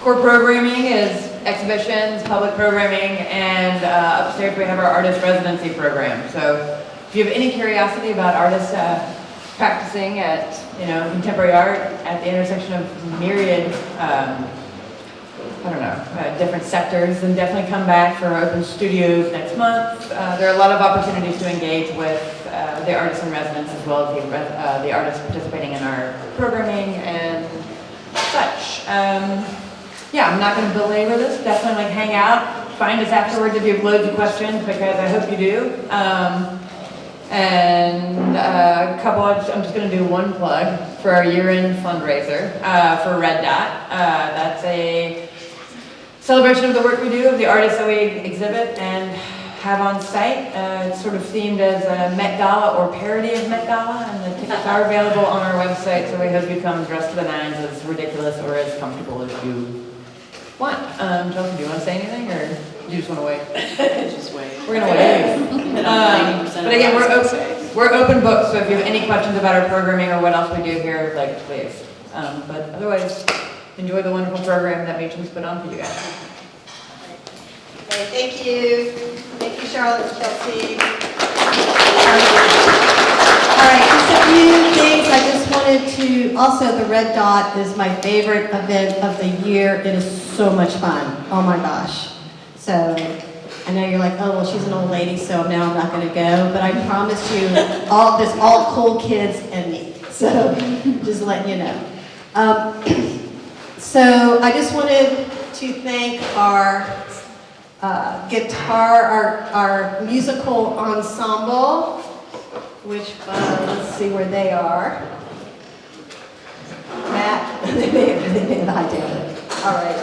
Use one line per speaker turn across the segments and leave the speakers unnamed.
core programming is exhibitions, public programming, and upstairs we have our artist residency program. So if you have any curiosity about artists practicing at, contemporary art at the intersection of myriad, different sectors, then definitely come back for open studios next month. There are a lot of opportunities to engage with the artists in residence as well as the artists participating in our programming and such. I'm not going to belabor this. Definitely hang out, find us afterwards if you have loads of questions, because I hope you do. And I'm just going to do one plug for our year-end fundraiser for Red Dot. That's a celebration of the work we do, of the artists that we exhibit and have on site. It's sort of themed as a Met Gala or parody of Met Gala, and the tickets are available on our website, so we hope you come dressed to the nines, as ridiculous or as comfortable as you want. Chelsea, do you want to say anything, or do you just want to wait?
Just wait.
We're going to wait. But again, we're open books, so if you have any questions about our programming or what else we do here, please. But otherwise, enjoy the wonderful program that Meacham's put on for you guys.
Okay, thank you. Thank you, Charlotte and Chelsea. All right, just a few things. I just wanted to, also the Red Dot is my favorite event of the year. It is so much fun. Oh my gosh. So I know you're like, oh, well, she's an old lady, so now I'm not going to go. But I promise you, there's all cool kids and me. So just letting you know. So I just wanted to thank our our musical ensemble, which, let's see where they are. Matt, they made the high table. All right.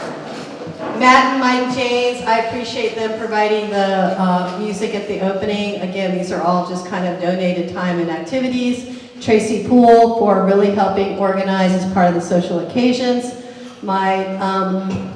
Matt and Mike James, I appreciate them providing the music at the opening. Again, these are all just kind of donated time and activities. Tracy Poole for really helping organize as part of the social occasions. My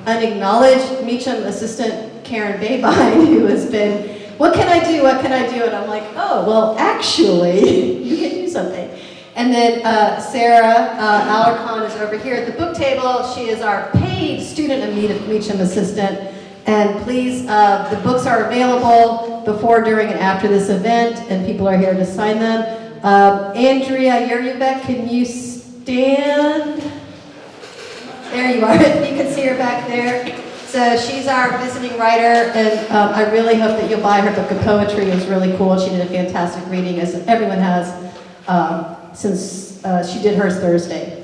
unacknowledged Meacham assistant, Karen Babine, who has been, what can I do, what can I do? And I'm like, oh, well, actually, you can do something. And then Sarah Alarcon is over here at the book table. She is our paid student and Meacham assistant. And please, the books are available before, during, and after this event, and people are here to sign them. Andrea Yurubek, can you stand? There you are. You can see her back there. So she's our visiting writer, and I really hope that you'll buy her book of poetry. It's really cool. She did a fantastic reading, as everyone has, since she did hers Thursday.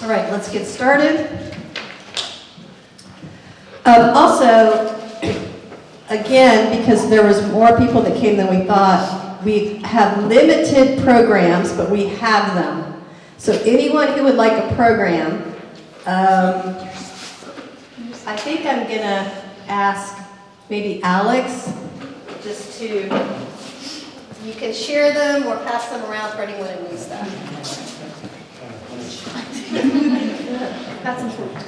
All right, let's get started. Also, again, because there was more people that came than we thought, we have limited programs, but we have them. So anyone who would like a program, I think I'm going to ask maybe Alex just to, you can share them or pass them around for anyone who needs them. That's important.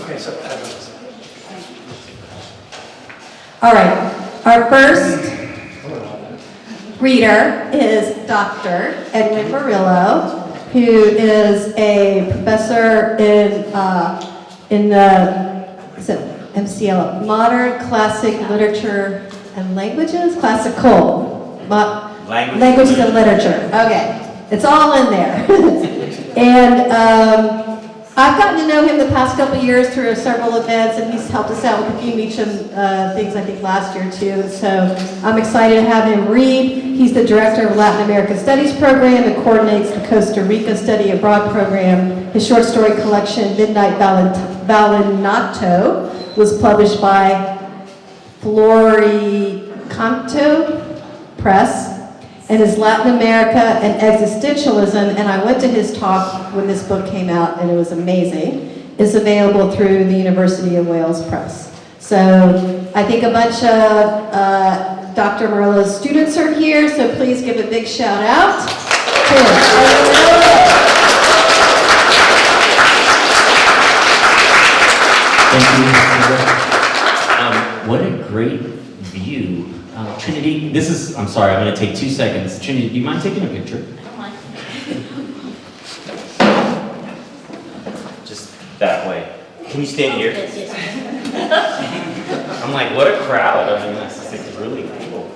Okay, so
all right, our first reader is Dr. Edwin Murillo, who is a professor in the MCL, Modern Classic Literature and Languages? Classical. Languages and Literature. Okay. It's all in there. And I've gotten to know him the past couple of years through several events, and he's helped us out with a few Meacham things, I think, last year, too. So I'm excited to have him read. He's the director of Latin American Studies Program and coordinates the Costa Rica Study Abroad Program. His short story collection, Midnight Vallenato, was published by Floricanto Press, and his Latin America and Existentialism, and I went to his talk when this book came out, and it was amazing, is available through the University of Wales Press. So I think a bunch of Dr. Murillo's students are here, so please give a big shout out to
Thank you. What a great view. Trinity, I'm sorry, I'm going to take 2 seconds. Trinity, do you mind taking a picture?
I don't mind.
Just that way. Can you stand here? I'm like, what a crowd. I mean, this is really cool.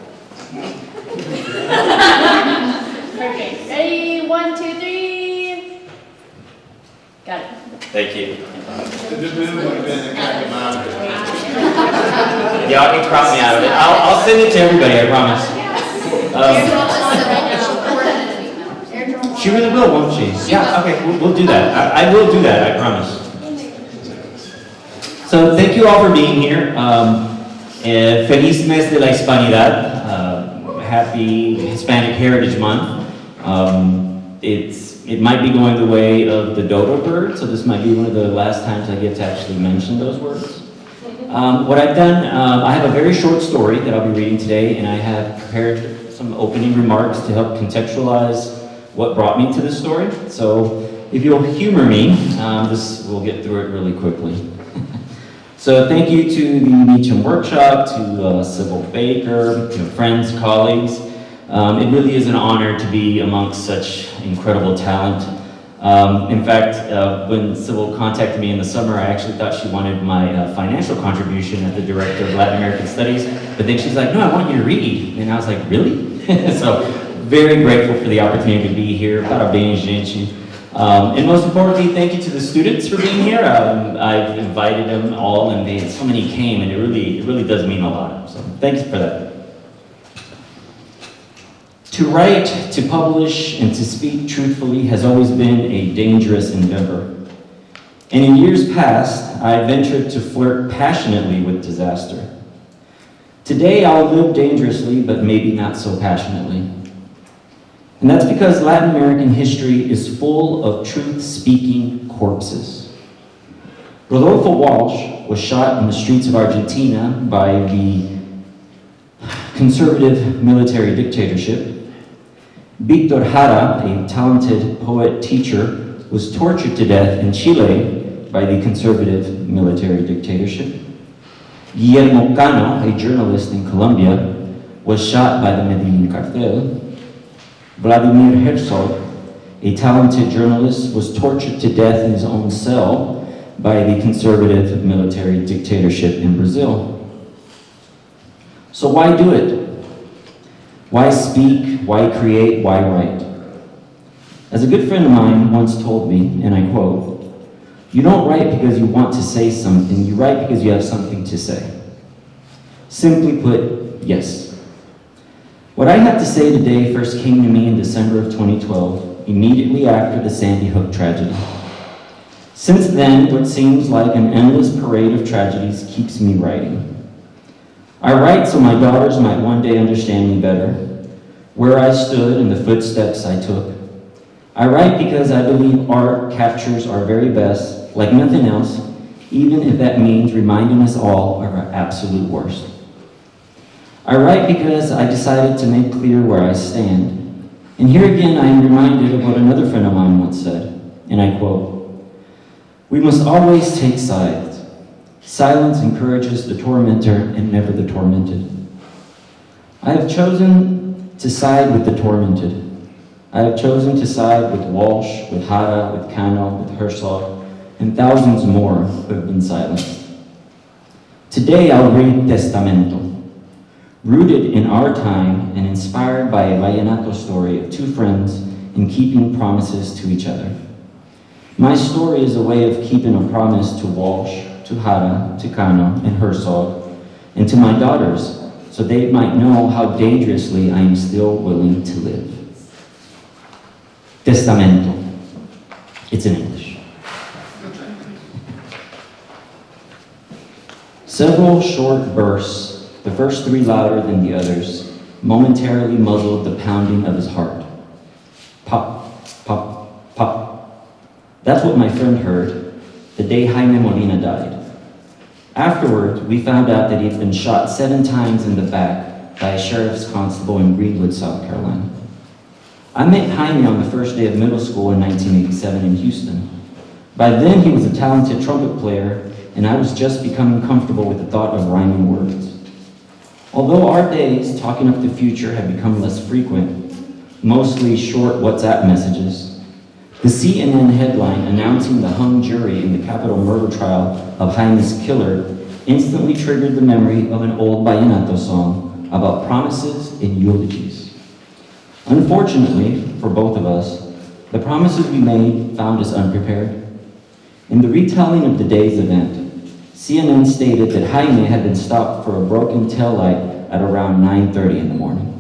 Perfect. Ready? 1, 2, 3. Got it.
Thank you.
This would have been a crack amount.
Y'all can crop me out of it. I'll send it to everybody, I promise. She really will, won't she? Yeah, okay, we'll do that. I will do that, I promise. So thank you all for being here. Feliz mes de la Hispanidad. Happy Hispanic Heritage Month. It might be going the way of the dodo bird, so this might be one of the last times I get to actually mention those words. What I've done, I have a very short story that I'll be reading today, and I have prepared some opening remarks to help contextualize what brought me to this story. So if you'll humor me, we'll get through it really quickly. So thank you to the Meacham workshop, to Sybil Baker, friends, colleagues. It really is an honor to be amongst such incredible talent. In fact, when Sybil contacted me in the summer, I actually thought she wanted my financial contribution as the Director of Latin American Studies, but then she's like, no, I want you to read. And I was like, really? So very grateful for the opportunity to be here. Parabéns, gente. And most importantly, thank you to the students for being here. I've invited them all, and so many came, and it really does mean a lot. So thanks for that. To write, to publish, and to speak truthfully has always been a dangerous endeavor. And in years past, I ventured to flirt passionately with disaster. Today, I'll live dangerously, but maybe not so passionately. And that's because Latin American history is full of truth-speaking corpses. Rodolfo Walsh was shot in the streets of Argentina by the conservative military dictatorship. Víctor Jara, a talented poet-teacher, was tortured to death in Chile by the conservative military dictatorship. Guillermo Cano, a journalist in Colombia, was shot by the Medellin cartel. Vladimir Herzog, a talented journalist, was tortured to death in his own cell by the conservative military dictatorship in Brazil. So why do it? Why speak? Why create? Why write? As a good friend of mine once told me, and I quote, "You don't write because you want to say something, you write because you have something to say." Simply put, yes. What I have to say today first came to me in December of 2012, immediately after the Sandy Hook tragedy. Since then, what seems like an endless parade of tragedies keeps me writing. I write so my daughters might one day understand me better, where I stood and the footsteps I took. I write because I believe art captures our very best, like nothing else, even if that means reminding us all of our absolute worst. I write because I decided to make clear where I stand. And here again I am reminded of what another friend of mine once said, and I quote, "We must always take sides. Silence encourages the tormentor and never the tormented." I have chosen to side with the tormented. I have chosen to side with Walsh, with Jara, with Cano, with Herzog, and thousands more who have been silenced. Today I'll read Testamento, rooted in our time and inspired by a vallenato story of two friends in keeping promises to each other. My story is a way of keeping a promise to Walsh, to Jara, to Cano, and Herzog, and to my daughters, so they might know how dangerously I am still willing to live. Testamento. It's in English. Several short bursts, the first three louder than the others, momentarily muzzled the pounding of his heart. Pop, pop, pop. That's what my friend heard the day Jaime Molina died. Afterward, we found out that he'd been shot 7 times in the back by a sheriff's constable in Greenwood, South Carolina. I met Jaime on the first day of middle school in 1987 in Houston. By then, he was a talented trumpet player, and I was just becoming comfortable with the thought of rhyming words. Although our days talking up the future had become less frequent, mostly short WhatsApp messages, The CNN headline announcing the hung jury in the capital murder trial of Jaime's killer instantly triggered the memory of an old vallenato song about promises and eulogies. Unfortunately, for both of us, the promises we made found us unprepared. In the retelling of the day's event, CNN stated that Jaime had been stopped for a broken taillight at around 9:30 in the morning.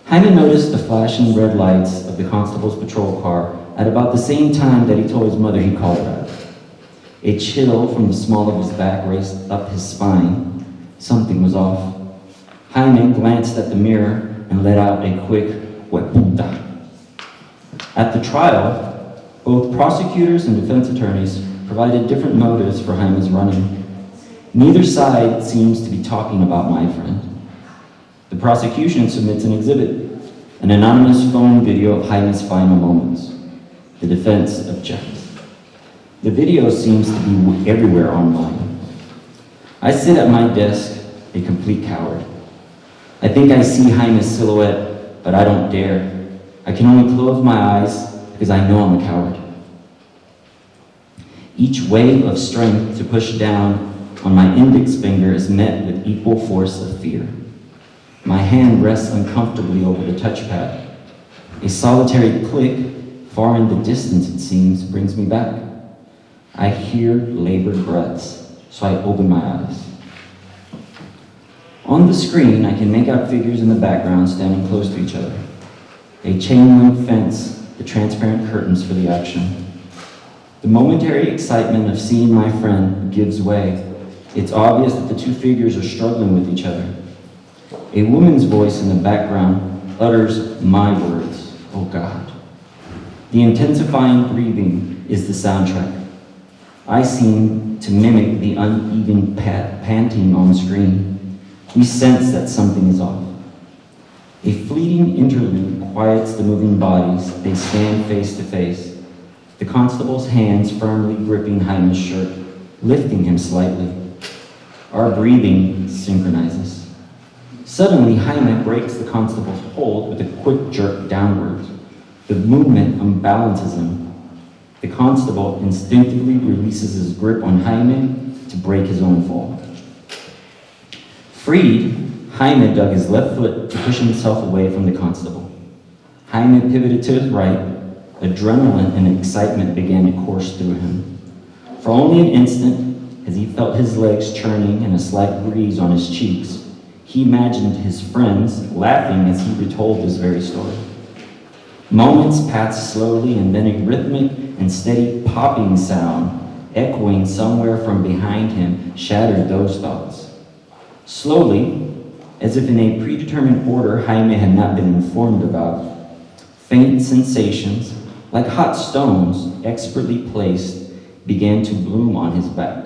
Jaime noticed the flashing red lights of the constable's patrol car at about the same time that he told his mother he called her. A chill from the small of his back raced up his spine. Something was off. Jaime glanced at the mirror and let out a quick "hueputa." At the trial, both prosecutors and defense attorneys provided different motives for Jaime's running. Neither side seems to be talking about my friend. The prosecution submits an exhibit, an anonymous phone video of Jaime's final moments. The defense objects. The video seems to be everywhere online. I sit at my desk, a complete coward. I think I see Jaime's silhouette, but I don't dare. I can only close my eyes because I know I'm a coward. Each wave of strength to push down on my index finger is met with equal force of fear. My hand rests uncomfortably over the touchpad. A solitary click, far in the distance it seems, brings me back. I hear labored breaths, so I open my eyes. On the screen, I can make out figures in the background standing close to each other. A chain-link fence, the transparent curtains for the action. The momentary excitement of seeing my friend gives way. It's obvious that the two figures are struggling with each other. A woman's voice in the background utters my words, "Oh God." The intensifying breathing is the soundtrack. I seem to mimic the uneven panting on screen. We sense that something is off. A fleeting interlude quiets the moving bodies. They stand face to face. The constable's hands firmly gripping Jaime's shirt, lifting him slightly. Our breathing synchronizes. Suddenly, Jaime breaks the constable's hold with a quick jerk downwards. The movement unbalances him. The constable instinctively releases his grip on Jaime to break his own fall. Freed, Jaime dug his left foot to push himself away from the constable. Jaime pivoted to his right. Adrenaline and excitement began to course through him. For only an instant, as he felt his legs churning and a slight breeze on his cheeks, he imagined his friends laughing as he retold this very story. Moments passed slowly, and then a rhythmic and steady popping sound, echoing somewhere from behind him, shattered those thoughts. Slowly, as if in a predetermined order Jaime had not been informed about, faint sensations, like hot stones expertly placed, began to bloom on his back.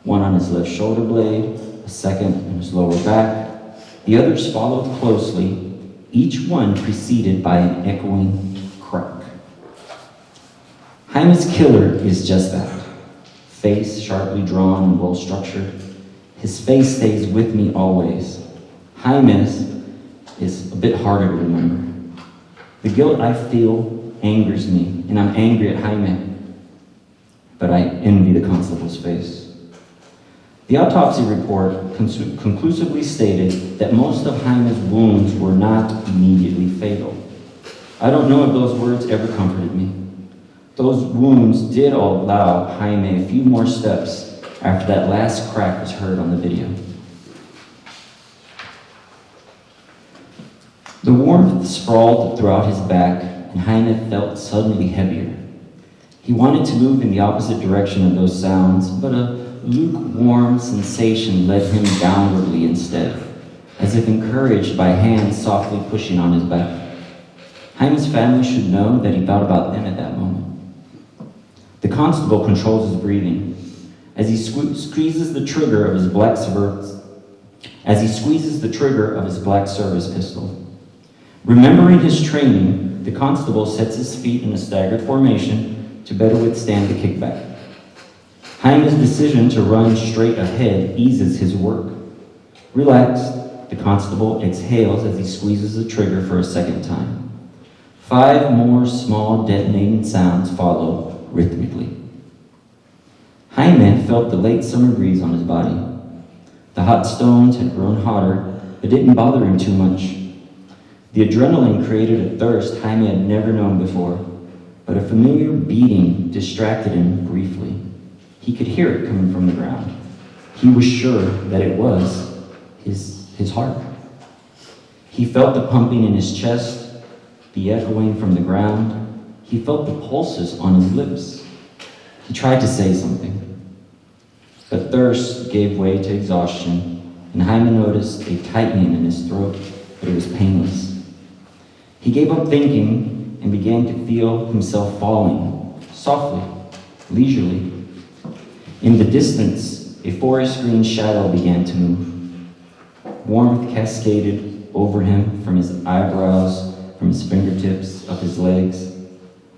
One on his left shoulder blade, a second on his lower back. The others followed closely, each one preceded by an echoing crack. Jaime's killer is just that. Face sharply drawn and well structured. His face stays with me always. Jaime's is a bit harder to remember. The guilt I feel angers me, and I'm angry at Jaime, but I envy the constable's face. The autopsy report conclusively stated that most of Jaime's wounds were not immediately fatal. I don't know if those words ever comforted me. Those wounds did allow Jaime a few more steps after that last crack was heard on the video. The warmth sprawled throughout his back, and Jaime felt suddenly heavier. He wanted to move in the opposite direction of those sounds, but a lukewarm sensation led him downwardly instead, as if encouraged by hands softly pushing on his back. Jaime's family should know that he thought about them at that moment. The constable controls his breathing. As he squeezes the trigger of his black service pistol. Remembering his training, the constable sets his feet in a staggered formation to better withstand the kickback. Jaime's decision to run straight ahead eases his work. Relaxed, the constable exhales as he squeezes the trigger for a second time. 5 more small detonating sounds followed rhythmically. Jaime felt the late summer breeze on his body. The hot stones had grown hotter, but didn't bother him too much. The adrenaline created a thirst Jaime had never known before, but a familiar beating distracted him briefly. He could hear it coming from the ground. He was sure that it was his heart. He felt the pumping in his chest, the echoing from the ground. He felt the pulses on his lips. He tried to say something, but thirst gave way to exhaustion, and Jaime noticed a tightening in his throat, but it was painless. He gave up thinking and began to feel himself falling, softly, leisurely. In the distance, a forest green shadow began to move. Warmth cascaded over him from his eyebrows, from his fingertips, up his legs.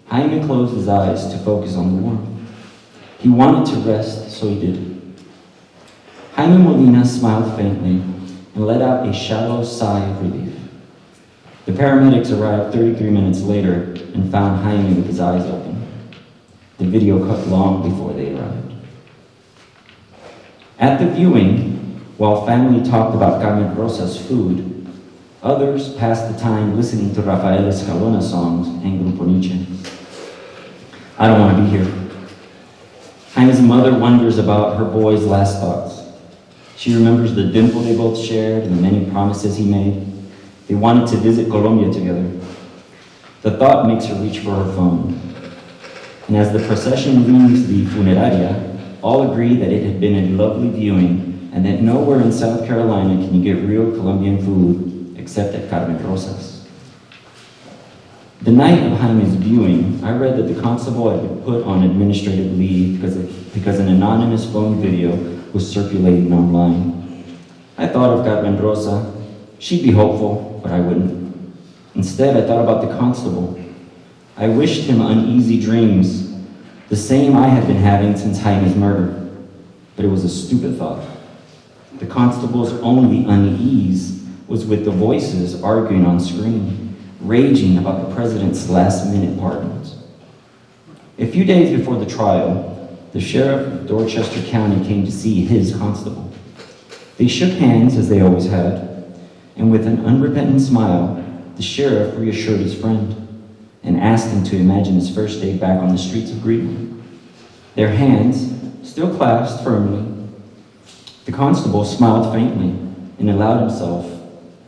Jaime closed his eyes to focus on the warmth. He wanted to rest, so he did. Jaime Molina smiled faintly and let out a shallow sigh of relief. The paramedics arrived 33 minutes later and found Jaime with his eyes open. The video cut long before they arrived. At the viewing, while family talked about Carmen Rosa's food, others passed the time listening to Rafael Escalona's songs and Grupo Nietzsche. I don't want to be here. Jaime's mother wonders about her boy's last thoughts. She remembers the dimple they both shared and the many promises he made. They wanted to visit Colombia together. The thought makes her reach for her phone. And as the procession leaves the funeraria, all agree that it had been a lovely viewing and that nowhere in South Carolina can you get real Colombian food except at Carmen Rosa's. The night of Jaime's viewing, I read that the constable had been put on administrative leave because an anonymous phone video was circulating online. I thought of Carmen Rosa. She'd be hopeful, but I wouldn't. Instead, I thought about the constable. I wished him uneasy dreams, the same I had been having since Jaime's murder. But it was a stupid thought. The constable's only unease was with the voices arguing on screen, raging about the president's last-minute pardons. A few days before the trial, the sheriff of Dorchester County came to see his constable. They shook hands, as they always had, and with an unrepentant smile, the sheriff reassured his friend and asked him to imagine his first day back on the streets of Greenwood. Their hands still clasped firmly. The constable smiled faintly and allowed himself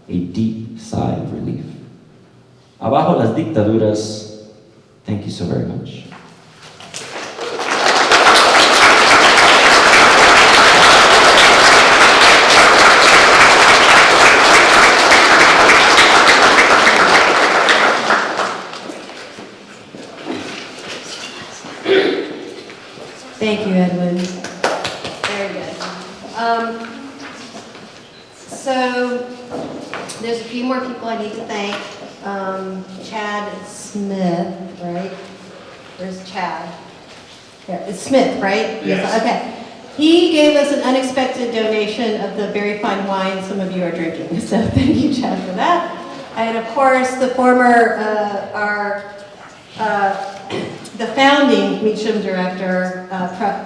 a deep sigh of relief. Abajo las dictaduras. Thank you so very much.
Thank you, Edwin. Very good. So there's a few more people I need to thank. Chad Smith, right? Where's Chad? There, it's Smith, right?
Yes.
Okay. He gave us an unexpected donation of the very fine wine some of you are drinking. So thank you, Chad, for that. And of course, the former, the founding Meacham director,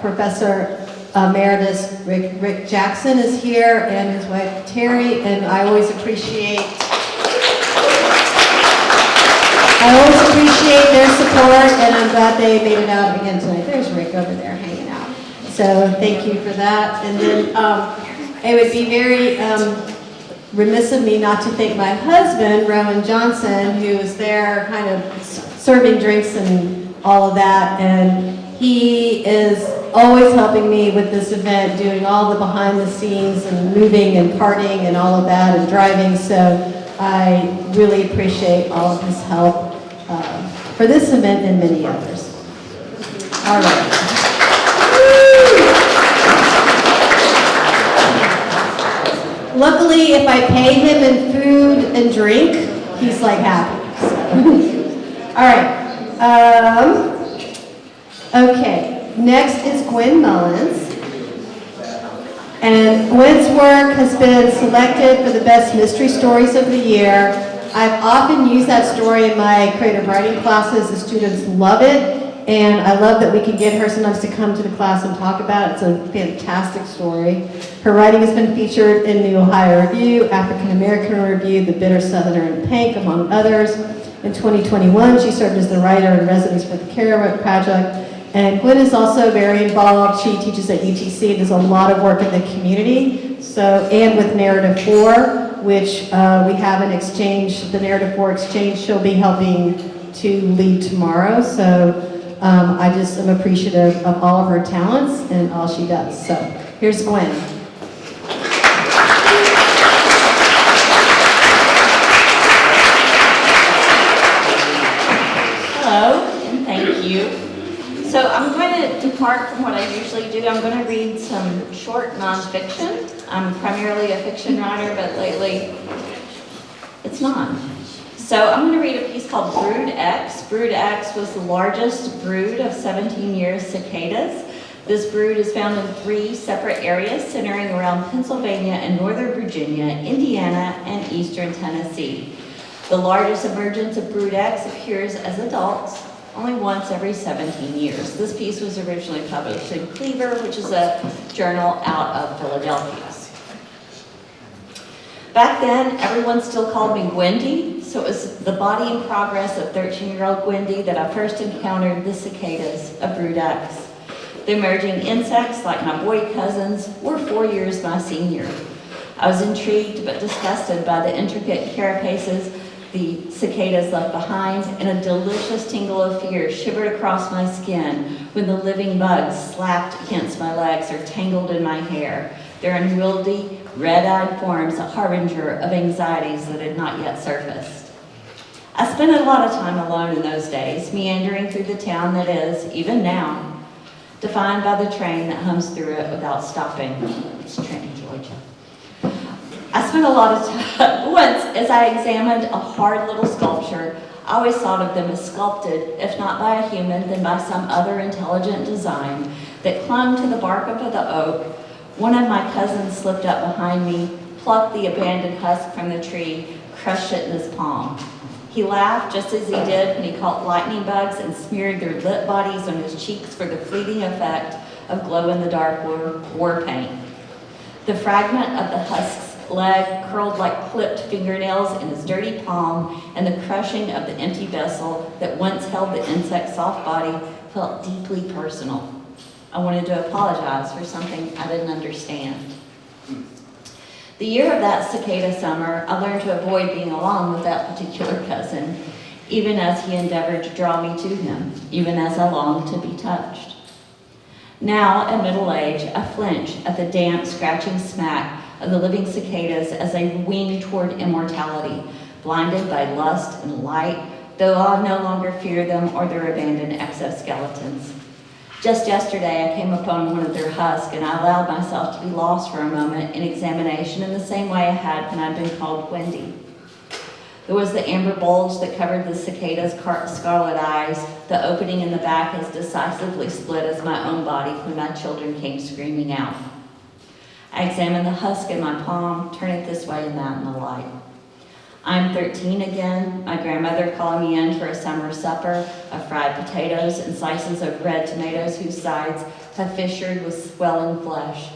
Professor Emeritus Rick Jackson is here, and his wife Terry, and I always appreciate their support, and I'm glad they made it out again tonight. There's Rick over there hanging out. So thank you for that. And then it would be very remiss of me not to thank my husband, Rowan Johnson, who was there kind of serving drinks and all of that, and he is always helping me with this event, doing all the behind the scenes and moving and carting and all of that and driving, so I really appreciate all of his help for this event and many others. All right. Luckily, if I pay him in food and drink, he's like happy. So. All right. Okay, next is Gwen Mullins. And Gwen's work has been selected for the Best Mystery Stories of the Year. I've often used that story in my creative writing classes. The students love it. And I love that we can get her sometimes to come to the class and talk about it. It's a fantastic story. Her writing has been featured in the Ohio Review, African American Review, The Bitter Southerner in Pink, among others. In 2021, she served as the writer in residence for the Karawoke Project. And Gwen is also very involved. She teaches at UTC and does a lot of work in the community. So, and with Narrative 4, which we have an exchange, the Narrative 4 exchange, she'll be helping to lead tomorrow. So I just am appreciative of all of her talents and all she does. So here's Gwen.
Hello, and thank you. So I'm going to depart from what I usually do. I'm going to read some short nonfiction. I'm primarily a fiction writer, but lately it's not. So I'm going to read a piece called Brood X. Brood X was the largest brood of 17-year cicadas. This brood is found in 3 separate areas centering around Pennsylvania and Northern Virginia, Indiana, and Eastern Tennessee. The largest emergence of Brood X appears as adults only once every 17 years. This piece was originally published in Cleaver, which is a journal out of Philadelphia. Back then, everyone still called me Gwendy, so it was the body and progress of 13-year-old Gwendy that I first encountered the cicadas of Brood X. The emerging insects, like my boy cousins, were 4 years my senior. I was intrigued but disgusted by the intricate carapaces the cicadas left behind, and a delicious tingle of fear shivered across my skin when the living bugs slapped against my legs or tangled in my hair, their unwieldy, red-eyed forms a harbinger of anxieties that had not yet surfaced. I spent a lot of time alone in those days, meandering through the town that is, even now, defined by the train that hums through it without stopping. It's Trenton, Georgia. I spent a lot of time, once as I examined a hard little sculpture, I always thought of them as sculpted, if not by a human, then by some other intelligent design that clung to the bark of the oak. One of my cousins slipped up behind me, plucked the abandoned husk from the tree, crushed it in his palm. He laughed just as he did when he caught lightning bugs and smeared their lit bodies on his cheeks for the fleeting effect of glow-in-the-dark war paint. The fragment of the husk's leg curled like clipped fingernails in his dirty palm, and the crushing of the empty vessel that once held the insect's soft body felt deeply personal. I wanted to apologize for something I didn't understand. The year of that cicada summer, I learned to avoid being alone with that particular cousin, even as he endeavored to draw me to him, even as I longed to be touched. Now, at middle age, I flinch at the damp, scratching smack of the living cicadas as they wing toward immortality, blinded by lust and light, though I no longer fear them or their abandoned exoskeletons. Just yesterday, I came upon one of their husks, and I allowed myself to be lost for a moment in examination in the same way I had when I'd been called Wendy. There was the amber bulge that covered the cicada's scarlet eyes, the opening in the back as decisively split as my own body when my children came screaming out. I examined the husk in my palm, turn it this way and that in the light. I'm 13 again, my grandmother calling me in for a summer supper of fried potatoes and slices of red tomatoes whose sides have fissured with swelling flesh.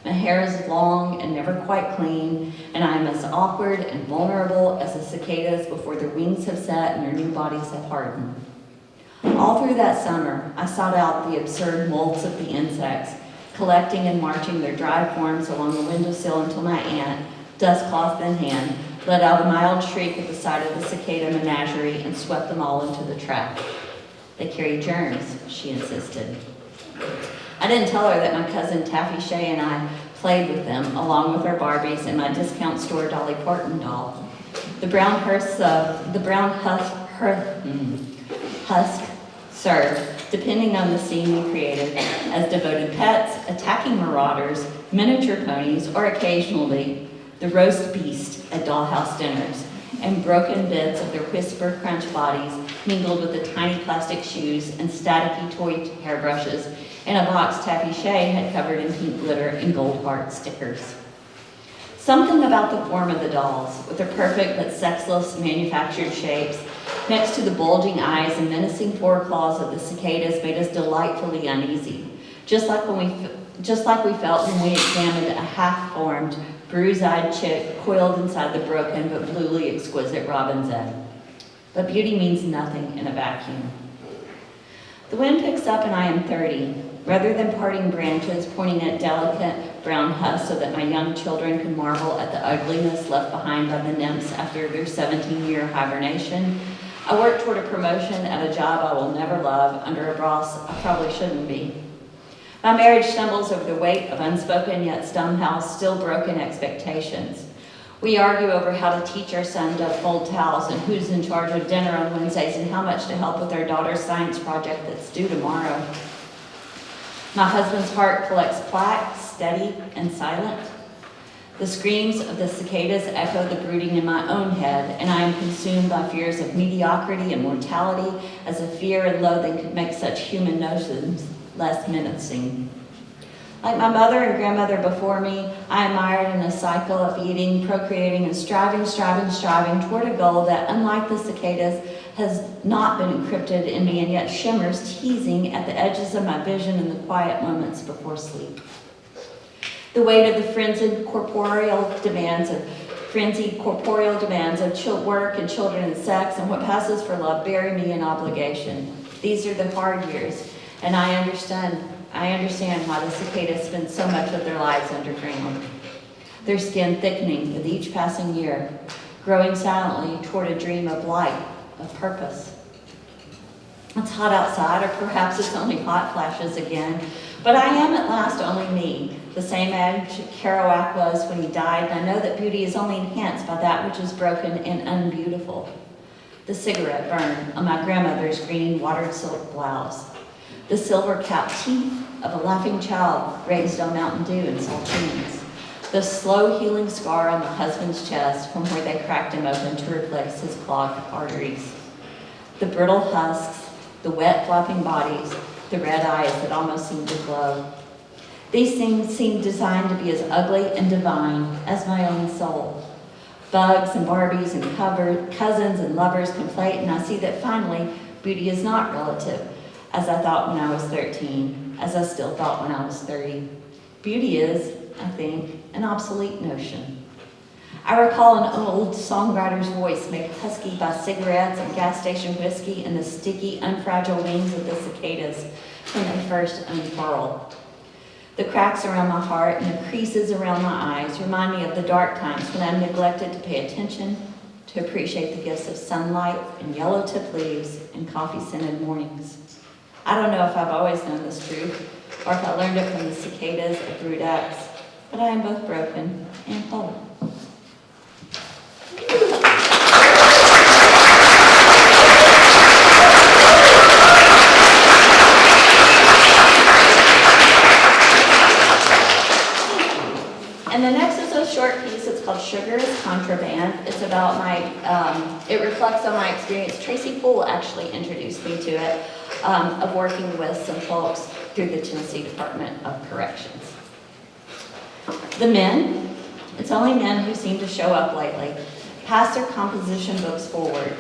My hair is long and never quite clean, and I am as awkward and vulnerable as the cicadas before their wings have set and their new bodies have hardened. All through that summer, I sought out the absurd molts of the insects, collecting and marching their dry forms along the windowsill until my aunt, dustcloth in hand, let out a mild shriek at the sight of the cicada menagerie and swept them all into the trap. They carry germs, she insisted. I didn't tell her that my cousin Taffy Shea and I played with them, along with our Barbies and my discount store Dolly Parton doll. The brown husk served, depending on the scene we created, as devoted pets, attacking marauders, miniature ponies, or occasionally the roast beast at dollhouse dinners, and broken bits of their whisper crunch bodies mingled with the tiny plastic shoes and staticky toy hairbrushes in a box Taffy Shea had covered in pink glitter and gold heart stickers. Something about the form of the dolls, with their perfect but sexless manufactured shapes, next to the bulging eyes and menacing foreclaws of the cicadas, made us delightfully uneasy, just like we felt when we examined a half-formed, bruised-eyed chick coiled inside the broken but bluely exquisite robin's egg. But beauty means nothing in a vacuum. The wind picks up and I am 30. Rather than parting branches pointing at delicate brown husks so that my young children can marvel at the ugliness left behind by the nymphs after their 17-year hibernation, I work toward a promotion at a job I will never love under a boss I probably shouldn't be. My marriage stumbles over the weight of unspoken yet somehow still broken expectations. We argue over how to teach our son to fold towels and who's in charge of dinner on Wednesdays and how much to help with our daughter's science project that's due tomorrow. My husband's heart collects plaques, steady and silent. The screams of the cicadas echo the brooding in my own head, and I am consumed by fears of mediocrity and mortality, as if fear and loathing could make such human notions less menacing. Like my mother and grandmother before me, I am mired in a cycle of eating, procreating, and striving toward a goal that, unlike the cicadas, has not been encrypted in me and yet shimmers teasing at the edges of my vision in the quiet moments before sleep. The weight of the frenzied corporeal demands of work and children and sex and what passes for love bury me in obligation. These are the hard years, and I understand why the cicadas spend so much of their lives underground. Their skin thickening with each passing year, growing silently toward a dream of light, of purpose. It's hot outside, or perhaps it's only hot flashes again, but I am at last only me, the same age Kerouac was when he died, and I know that beauty is only enhanced by that which is broken and unbeautiful. The cigarette burn on my grandmother's green watered silk blouse, the silver-capped teeth of a laughing child raised on Mountain Dew and saltines, the slow healing scar on the husband's chest from where they cracked him open to replace his clogged arteries, the brittle husks, the wet flopping bodies, the red eyes that almost seemed to glow. These things seem designed to be as ugly and divine as my own soul. Bugs and Barbies and cousins and lovers conflate, and I see that finally beauty is not relative, as I thought when I was 13, as I still thought when I was 30. Beauty is, I think, an obsolete notion. I recall an old songwriter's voice made husky by cigarettes and gas station whiskey and the sticky, unfragile wings of the cicadas when they first unfurl. The cracks around my heart and the creases around my eyes remind me of the dark times when I neglected to pay attention, to appreciate the gifts of sunlight and yellow-tipped leaves and coffee-scented mornings. I don't know if I've always known this truth, or if I learned it from the cicadas of Brood X, but I am both broken and whole. And the next is a short piece. It's called Sugar is Contraband. It's about it reflects on my experience. Tracy Poole actually introduced me to it, of working with some folks through the Tennessee Department of Corrections. The men, it's only men who seem to show up lately, pass their composition books forward.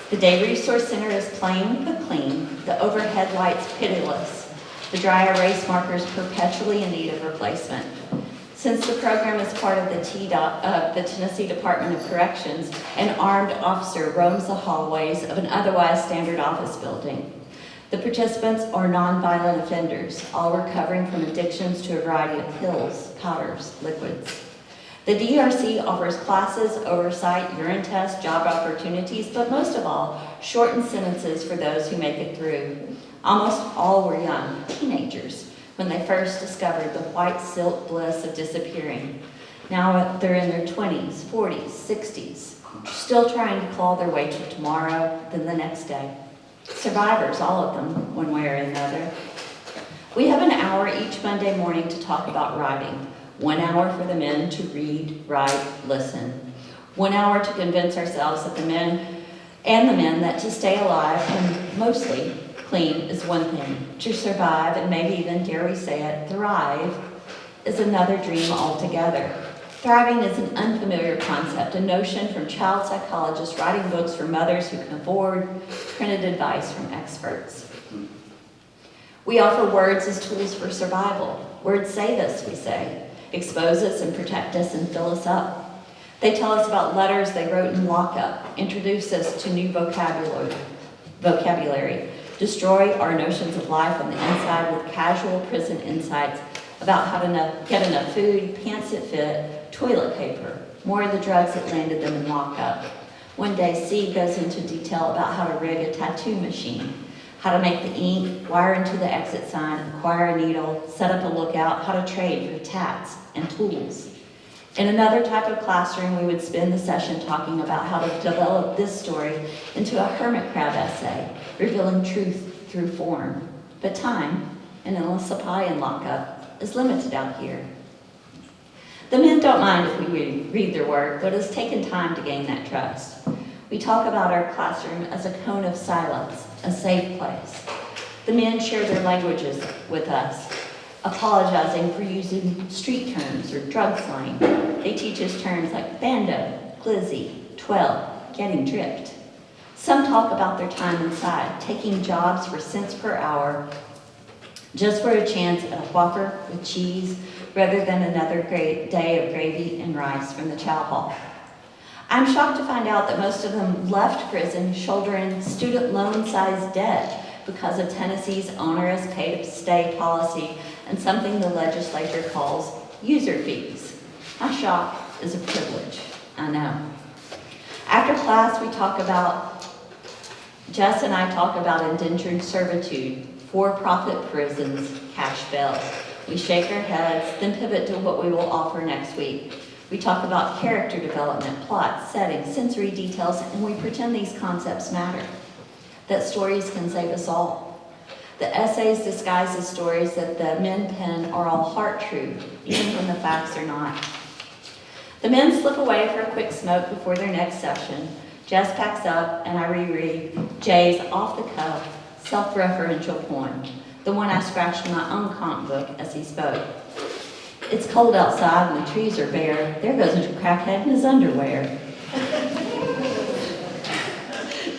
The Day Resource Center is plain but clean, the overhead lights pitiless, the dry erase markers perpetually in need of replacement. Since the program is part of the Tennessee Department of Corrections, an armed officer roams the hallways of an otherwise standard office building. The participants are nonviolent offenders, all recovering from addictions to a variety of pills, powders, liquids. The DRC offers classes, oversight, urine tests, job opportunities, but most of all, shortened sentences for those who make it through. Almost all were young, teenagers, when they first discovered the white silk bliss of disappearing. Now they're in their 20s, 40s, 60s, still trying to claw their way to tomorrow, then the next day. Survivors, all of them, one way or another. We have an hour each Monday morning to talk about writing. 1 hour for the men to read, write, listen. 1 hour to convince ourselves that the men that to stay alive and mostly clean is one thing. To survive, and maybe even, dare we say it, thrive, is another dream altogether. Thriving is an unfamiliar concept, a notion from child psychologists writing books for mothers who can afford printed advice from experts. We offer words as tools for survival. Words save us, we say, expose us and protect us and fill us up. They tell us about letters they wrote in lockup, introduce us to new vocabulary, destroy our notions of life on the inside with casual prison insights about how to get enough food, pants that fit, toilet paper, more of the drugs that landed them in lockup. One day, C goes into detail about how to rig a tattoo machine, how to make the ink, wire into the exit sign, acquire a needle, set up a lookout, how to trade for tats and tools. In another type of classroom, we would spend the session talking about how to develop this story into a hermit crab essay, revealing truth through form. But time, and endless supply in lockup, is limited out here. The men don't mind if we read their work, but it's taken time to gain that trust. We talk about our classroom as a cone of silence, a safe place. The men share their languages with us, apologizing for using street terms or drug slang. They teach us terms like bando, glizzy, 12, getting dripped. Some talk about their time inside, taking jobs for cents per hour, just for a chance at a Whopper with cheese, rather than another great day of gravy and rice from the chow hall. I'm shocked to find out that most of them left prison shouldering student loan-sized debt because of Tennessee's onerous pay-to-stay policy and something the legislature calls user fees. My shock is a privilege, I know. After class, Jess and I talk about indentured servitude, for-profit prisons, cash bail. We shake our heads, then pivot to what we will offer next week. We talk about character development, plot, setting, sensory details, and we pretend these concepts matter, that stories can save us all. The essays disguised as stories that the men pen are all heart true, even when the facts are not. The men slip away for a quick smoke before their next session. Jess packs up, and I reread Jay's off-the-cuff, self-referential poem, the one I scratched in my own comp book as he spoke. It's cold outside and the trees are bare. There goes a crackhead in his underwear.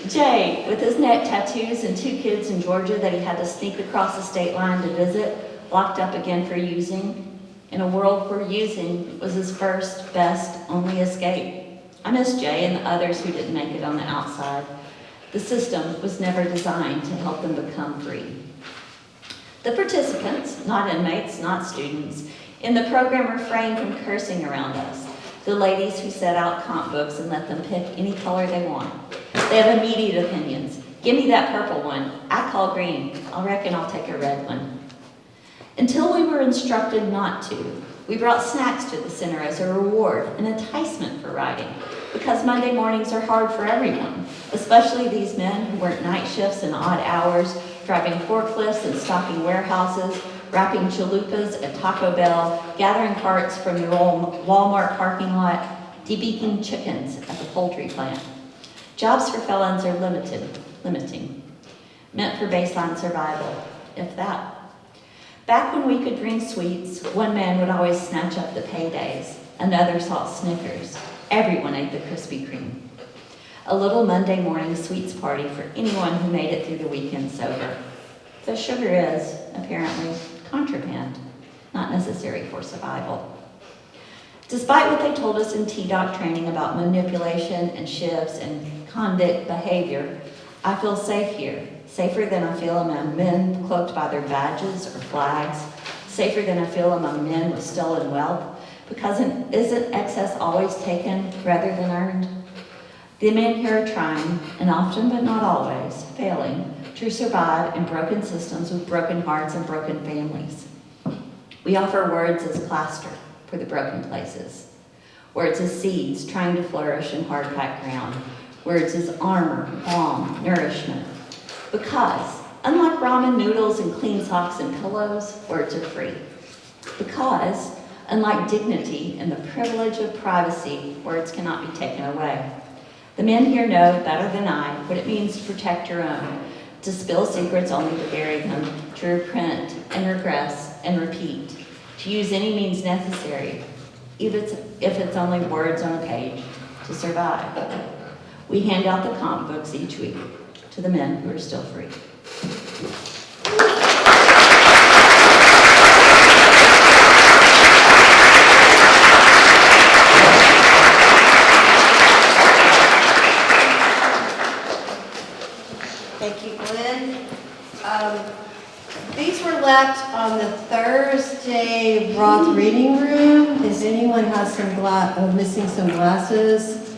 Jay, with his neck tattoos and 2 kids in Georgia that he had to sneak across the state line to visit, locked up again for using, in a world where using was his first, best, only escape. I miss Jay and the others who didn't make it on the outside. The system was never designed to help them become free. The participants, not inmates, not students, in the program refrain from cursing around us. The ladies who set out comp books and let them pick any color they want. They have immediate opinions. Give me that purple one. I call green. I reckon I'll take a red one. Until we were instructed not to, we brought snacks to the center as a reward, an enticement for writing, because Monday mornings are hard for everyone, especially these men who work night shifts and odd hours, driving forklifts and stocking warehouses, wrapping chalupas at Taco Bell, gathering carts from the Walmart parking lot, debeaking chickens at the poultry plant. Jobs for felons are limiting, meant for baseline survival, if that. Back when we could bring sweets, one man would always snatch up the paydays, another sought Snickers. Everyone ate the Krispy Kreme. A little Monday morning sweets party for anyone who made it through the weekend sober. The sugar is, apparently, contraband, not necessary for survival. Despite what they told us in TDOC training about manipulation and shifts and convict behavior, I feel safe here, safer than I feel among men cloaked by their badges or flags, safer than I feel among men with stolen wealth, because isn't excess always taken rather than earned? The men here are trying, and often but not always, failing, to survive in broken systems with broken hearts and broken families. We offer words as plaster for the broken places, words as seeds trying to flourish in hard-packed ground, words as armor, balm, nourishment. Because, unlike ramen noodles and clean socks and pillows, words are free. Because, unlike dignity and the privilege of privacy, words cannot be taken away. The men here know better than I what it means to protect your own, to spill secrets only to bury them, to reprint and regress and repeat, to use any means necessary. even if it's only words on a page, to survive. We hand out the comp books each week to the men who are still free.
Thank you, Glenn. These were left on the Thursday Roth reading room. If anyone has some missing some glasses,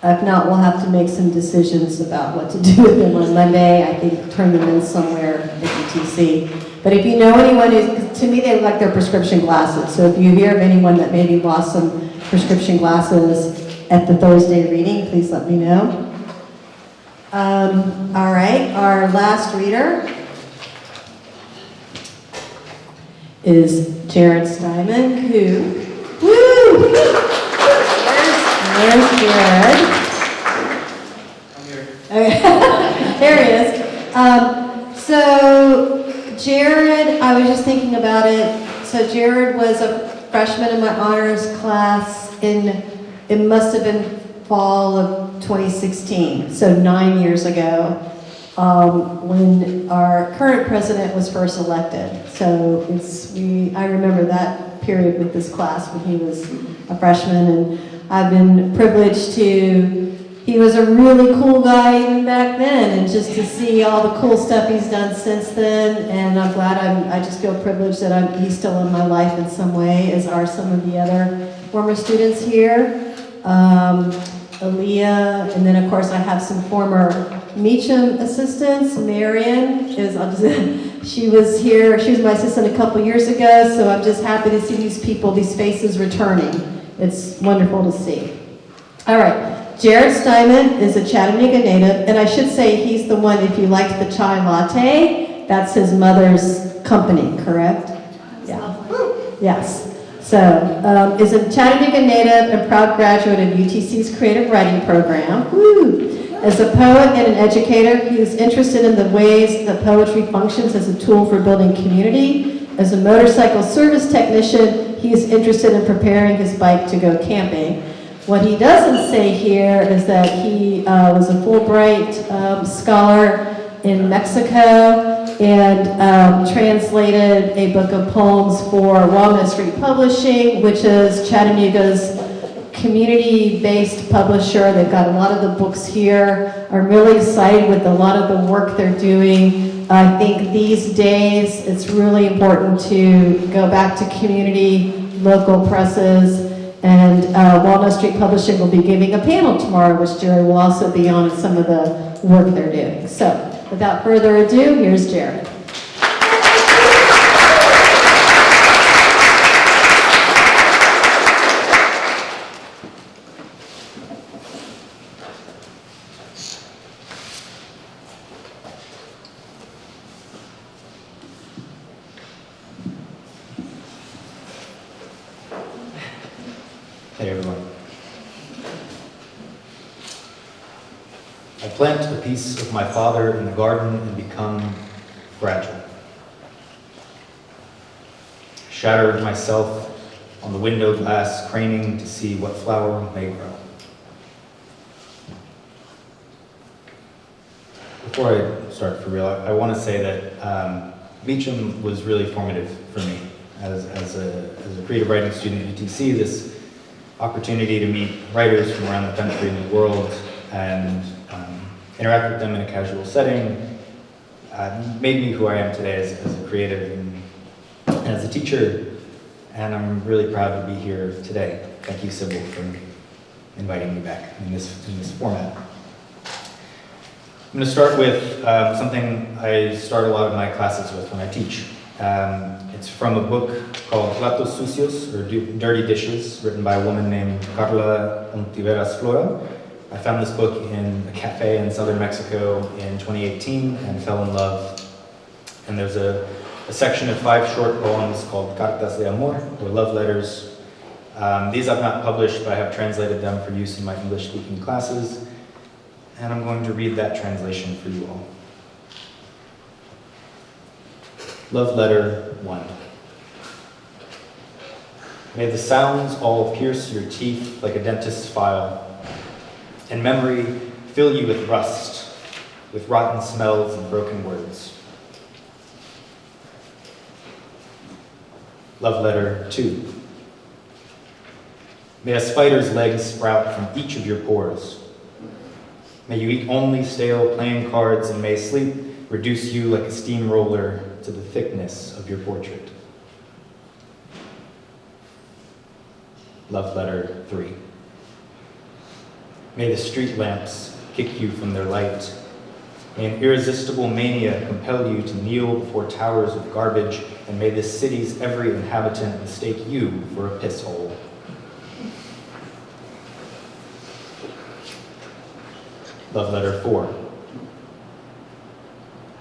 if not, we'll have to make some decisions about what to do with them on Monday. I think turn them in somewhere at UTC. But if you know anyone who's, to me they look like their prescription glasses. So if you hear of anyone that maybe lost some prescription glasses at the Thursday reading, please let me know. All right, our last reader is Jared Steinman, who, woo! There's Jared.
I'm here.
Okay. There he is. So Jared, I was just thinking about it. So Jared was a freshman in my honors class it must have been fall of 2016, so 9 years ago, when our current president was first elected. So I remember that period with this class when he was a freshman, and I've been privileged he was a really cool guy even back then, and just to see all the cool stuff he's done since then, and I'm glad I just feel privileged that he's still in my life in some way, as are some of the other former students here. Aaliyah, and then of course I have some former Meacham assistants. Marion she was here, she was my assistant a couple years ago, so I'm just happy to see these people, these faces returning. It's wonderful to see. All right, Jared Steinman is a Chattanooga native, and I should say he's the one, if you liked the chai latte, that's his mother's company, correct? Yeah. Yes. So, is a Chattanooga native and proud graduate of UTC's creative writing program. Woo! As a poet and an educator, he is interested in the ways that poetry functions as a tool for building community. As a motorcycle service technician, he is interested in preparing his bike to go camping. What he doesn't say here is that he was a Fulbright scholar in Mexico and translated a book of poems for Walnut Street Publishing, which is Chattanooga's community-based publisher. They've got a lot of the books here. I'm really excited with a lot of the work they're doing. I think these days it's really important to go back to community, local presses, and Walnut Street Publishing will be giving a panel tomorrow, which Jerry will also be on, and some of the work they're doing. So, without further ado, here's Jared.
Hey everyone. I plant a piece of my father in the garden and become fragile. Shattered myself on the window glass, craning to see what flower may grow. Before I start for real, I want to say that Meacham was really formative for me as a creative writing student at UTC. This opportunity to meet writers from around the country and the world and interact with them in a casual setting made me who I am today as a creative and as a teacher, and I'm really proud to be here today. Thank you, Sybil, for inviting me back in this format. I'm going to start with something I start a lot of my classes with when I teach. It's from a book called Platos Sucios, or Dirty Dishes, written by a woman named Carla Ontiveros Flora. I found this book in a cafe in southern Mexico in 2018 and fell in love. And there's a section of 5 short poems called Cartas de Amor, or love letters. These I've not published, but I have translated them for use in my English-speaking classes. And I'm going to read that translation for you all. Love Letter 1. May the sounds all pierce your teeth like a dentist's file, and memory fill you with rust, with rotten smells and broken words. Love letter 2. May a spider's legs sprout from each of your pores. May you eat only stale playing cards, and may sleep reduce you like a steamroller to the thickness of your portrait. Love letter 3. May the street lamps kick you from their light. May an irresistible mania compel you to kneel before towers of garbage, and may this city's every inhabitant mistake you for a piss hole. Love letter 4.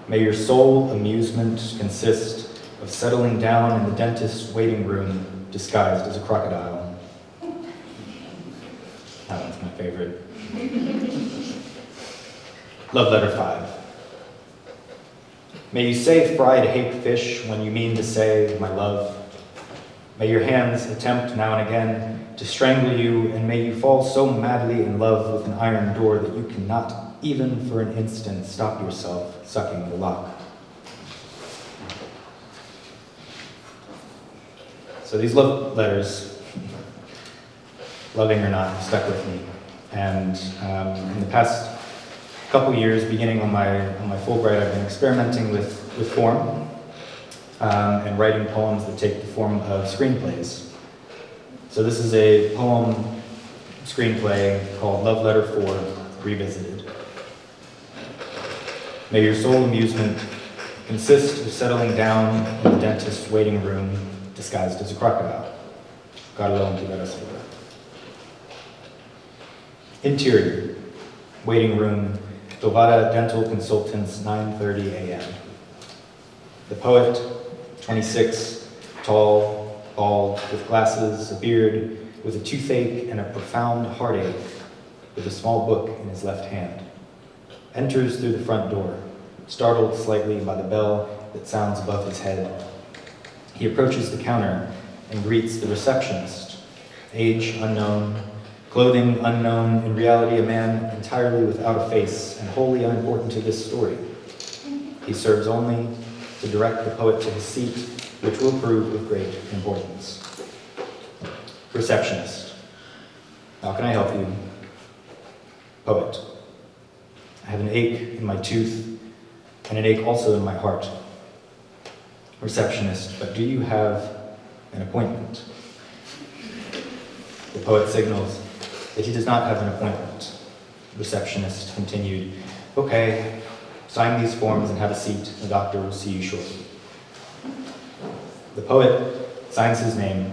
May your sole amusement consist of settling down in the dentist's waiting room disguised as a crocodile. That one's my favorite. Love letter 5. May you say fried hake fish when you mean to say my love. May your hands attempt now and again to strangle you, and may you fall so madly in love with an iron door that you cannot, even for an instant, stop yourself sucking the lock. So these love letters, loving or not, have stuck with me. And in the past couple years, beginning on my Fulbright, I've been experimenting with form and writing poems that take the form of screenplays. So this is a poem screenplay called Love Letter 4, Revisited. May your sole amusement consist of settling down in the dentist's waiting room disguised as a crocodile. Carlo Antiveras. Interior, waiting room, Tovada Dental Consultants, 9:30 a.m. The poet, 26, tall, bald, with glasses, a beard, with a toothache and a profound heartache, with a small book in his left hand, enters through the front door, startled slightly by the bell that sounds above his head. He approaches the counter and greets the receptionist, age unknown, clothing unknown, in reality a man entirely without a face and wholly unimportant to this story. He serves only to direct the poet to his seat, which will prove of great importance. Receptionist. How can I help you? Poet. I have an ache in my tooth and an ache also in my heart. Receptionist. But do you have an appointment? The poet signals that he does not have an appointment. Receptionist continued, okay, sign these forms and have a seat. The doctor will see you shortly. The poet signs his name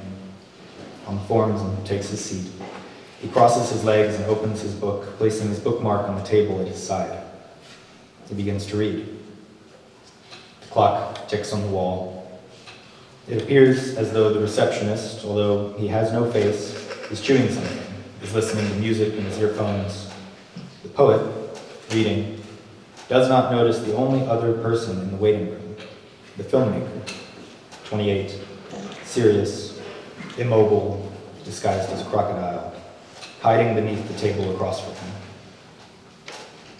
on the forms and takes his seat. He crosses his legs and opens his book, placing his bookmark on the table at his side. He begins to read. The clock ticks on the wall. It appears as though the receptionist, although he has no face, is chewing something, is listening to music in his earphones. The poet, reading, does not notice the only other person in the waiting room, the filmmaker, 28, serious, immobile, disguised as a crocodile, hiding beneath the table across from him.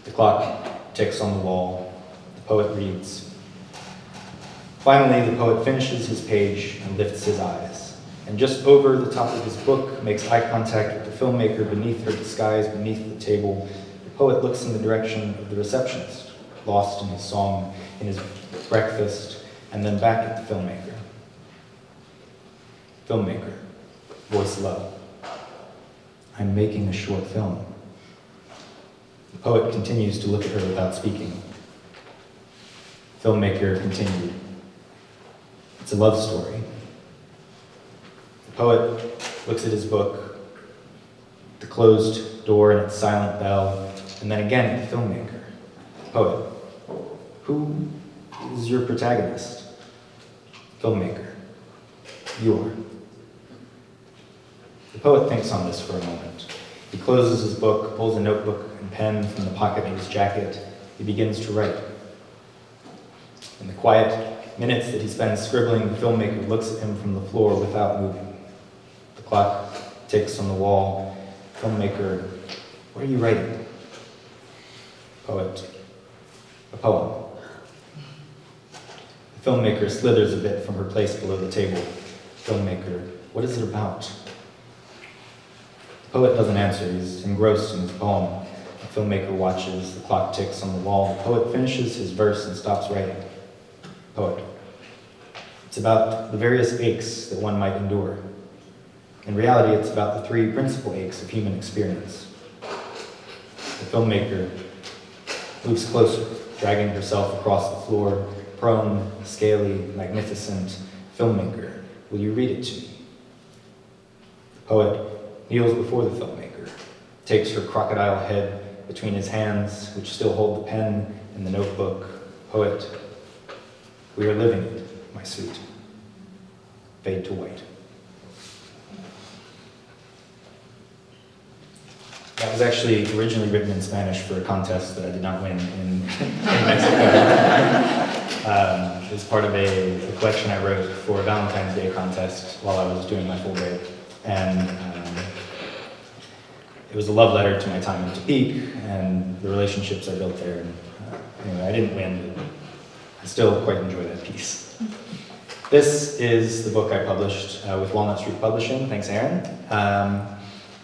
The clock ticks on the wall. The poet reads. Finally, the poet finishes his page and lifts his eyes, and just over the top of his book makes eye contact with the filmmaker beneath her disguise, beneath the table. The poet looks in the direction of the receptionist, lost in his song, in his breakfast, and then back at the filmmaker. Filmmaker, voice low. I'm making a short film. The poet continues to look at her without speaking. Filmmaker continued. It's a love story. The poet looks at his book, the closed door and its silent bell, and then again at the filmmaker. The poet. Who is your protagonist? Filmmaker. You are. The poet thinks on this for a moment. He closes his book, pulls a notebook and pen from the pocket of his jacket. He begins to write. In the quiet minutes that he spends scribbling, the filmmaker looks at him from the floor without moving. Clock ticks on the wall. Filmmaker, what are you writing? Poet. A poem. The filmmaker slithers a bit from her place below the table. Filmmaker, what is it about? The poet doesn't answer. He's engrossed in his poem. The filmmaker watches. The clock ticks on the wall. The poet finishes his verse and stops writing. Poet. It's about the various aches that one might endure. In reality, it's about the three principal aches of human experience. The filmmaker moves closer, dragging herself across the floor, prone, scaly, magnificent. Filmmaker, will you read it to me? The poet kneels before the filmmaker, takes her crocodile head between his hands, which still hold the pen and the notebook. Poet, we are living it, my sweet. Fade to white. That was actually originally written in Spanish for a contest that I did not win in Mexico. It was part of a collection I wrote for a Valentine's Day contest while I was doing my full grade. And it was a love letter to my time in Tepic and the relationships I built there. And, anyway, I didn't win, but I still quite enjoy that piece. This is the book I published with Walnut Street Publishing. Thanks, Aaron.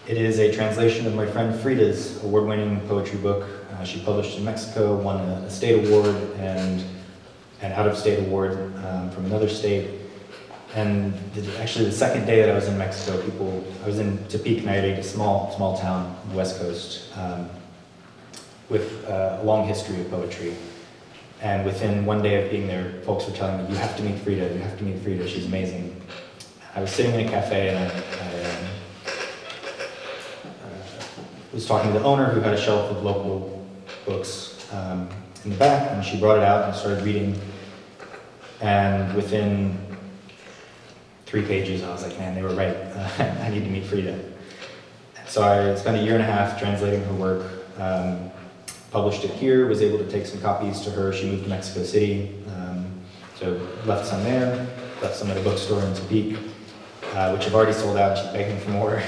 It is a translation of my friend Frida's award-winning poetry book. She published in Mexico, won a state award and an out-of-state award from another state. And actually the second day that I was in Mexico, I was in Tepic, Nayarit, a small town on the West Coast, with a long history of poetry. And within one day of being there, folks were telling me, you have to meet Frida, you have to meet Frida, she's amazing. I was sitting in a cafe and I was talking to the owner who had a shelf of local books in the back, and she brought it out and started reading. And within 3 pages, I was like, man, they were right. I need to meet Frida. So I spent a year and a half translating her work, published it here, was able to take some copies to her. She moved to Mexico City, so left some there, left some at a bookstore in Tepic, which have already sold out. She's begging for more.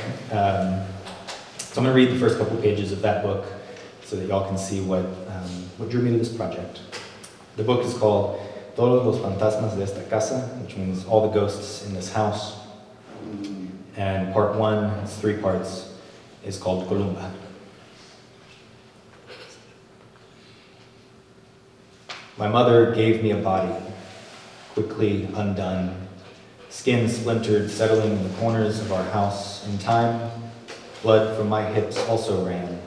So I'm going to read the first couple pages of that book so that y'all can see what drew me to this project. The book is called Todos los fantasmas de esta casa, which means all the ghosts in this house. And part 1, it's 3 parts, is called Columba. My mother gave me a body, quickly undone, skin splintered, settling in the corners of our house. In time, blood from my hips also ran,